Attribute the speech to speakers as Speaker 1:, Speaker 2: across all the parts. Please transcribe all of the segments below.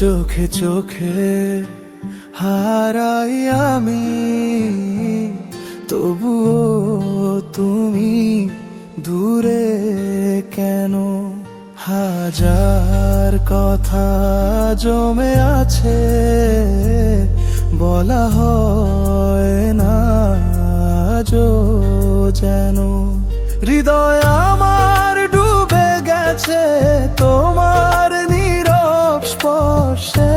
Speaker 1: চোখে চোখে হারাই আমি, তবুও তুমি দূরে কেন? হাজার কথা জমে আছে, বলা হয় না আজও যেন। হৃদয় আমার ডুবে গেছে তোমার নীরব স্পর্শে।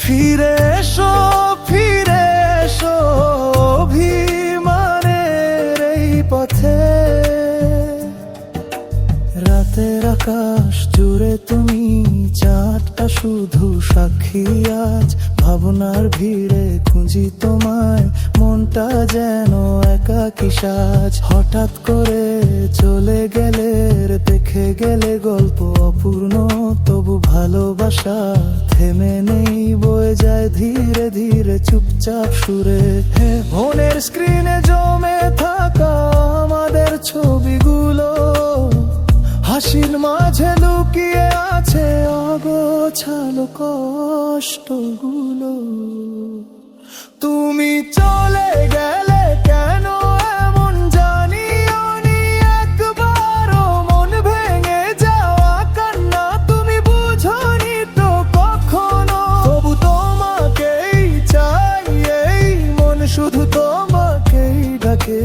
Speaker 1: ফিরে এসো, ফিরে এসো অভিমানের এই পথে। রাতের আকাশ জুড়ে তুমি, চাঁদটা শুধু সাক্ষী আজ। ভাবনার ভিড়ে খুঁজি তোমায়, মনটা যেন একাকী সাজ। হঠাৎ করে চলে গেলে, দেখে গেলে গল্প অপূর্ণ, তবু ভালোবাসা থেমে নেই, বয়ে যায় ধীরে ধীরে চুপচাপ সুরে। মনের স্ক্রিনে জমে থাকা আমাদের ছবিগুলো, হাসির মাঝে লুকিয়ে আছে অগোছালো কষ্টগুলো। তুমি চলে গেলে কেন এমন জানিও নি, একবারও মন ভেঙে যাওয়া কান্না তুমি বুঝোনি তো কখনো। তবু তোমাকেই চাই, এই মন শুধু তোমাকেই ডাকে।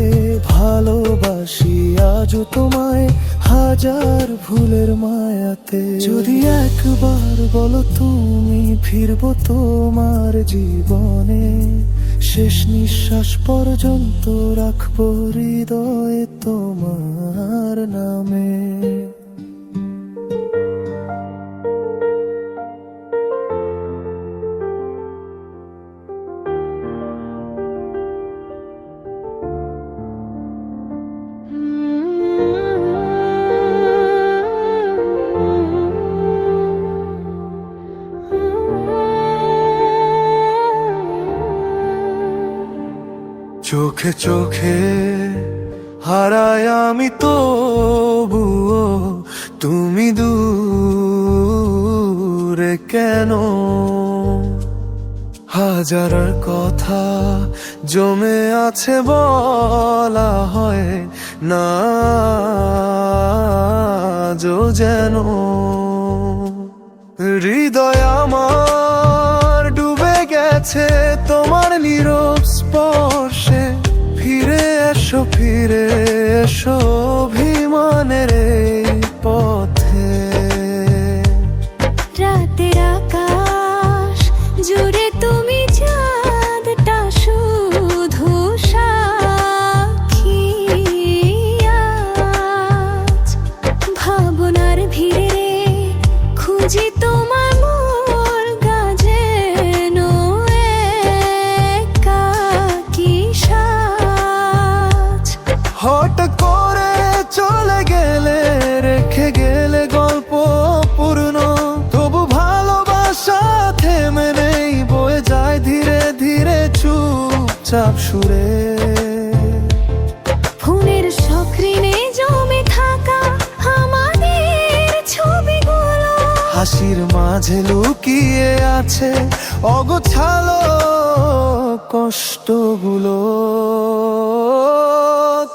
Speaker 1: ভালোবাসি আজও তোমায় হাজার ভুলের মায়াতে। যদি একবার বলো তুমি, ফিরবো তোমার জীবনে। শেষ নিঃশ্বাস পর্যন্ত রাখবো হৃদয়ে তোমার নামে। চোখে চোখে হারাই আমি, তবুও তুমি দূরে কেন? হাজার কথা জমে আছে, বলা হয় না আজও যেন। হৃদয় আমার ডুবে গেছে তোমার নীরব স্পর্শে। ফিরে এসো, ফিরে এসো অভিমানের এই পথে।
Speaker 2: রাতের আকাশ জুড়ে তুমি, চাঁদটা শুধু সাক্ষী আজ। ভাবনার ভিড়ে খুঁজি তোমার মোর গাজেন একাকী সাজ।
Speaker 1: হঠাৎ করে চলে গেলে, রেখে গেলে গল্প পূর্ণ, তবু ভালোবাসা থেমে নেই, বয়ে যায় ধীরে ধীরে চুপচাপ সুরে।
Speaker 2: ফোনের স্ক্রিনে জমে থাকা আমাদের ছবিগুলো,
Speaker 1: হাসির মাঝে লুকিয়ে আছে অগোছালো কষ্টগুলো।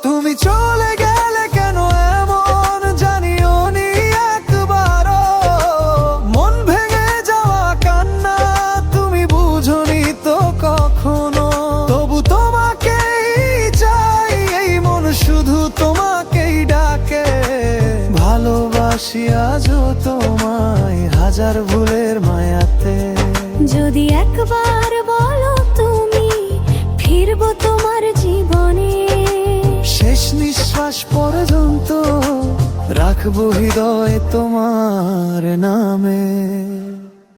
Speaker 1: তুমি চলে গেলে কেন এমন জানিও নি, একবারও মন ভেঙে যাওয়া কান্না তুমি বুঝোনি তো কখনো। তবু তোমাকেই চাই, এই মন শুধু তোমাকেই ডাকে। ভালোবাসি আজও তোমায় হাজার ভুলের মায়াতে।
Speaker 2: যদি একবার বলো তুমি, ফিরবো তোমার জীবনে।
Speaker 1: শেষ নিঃশ্বাস পর্যন্ত রাখবো হৃদয় তোমার নামে।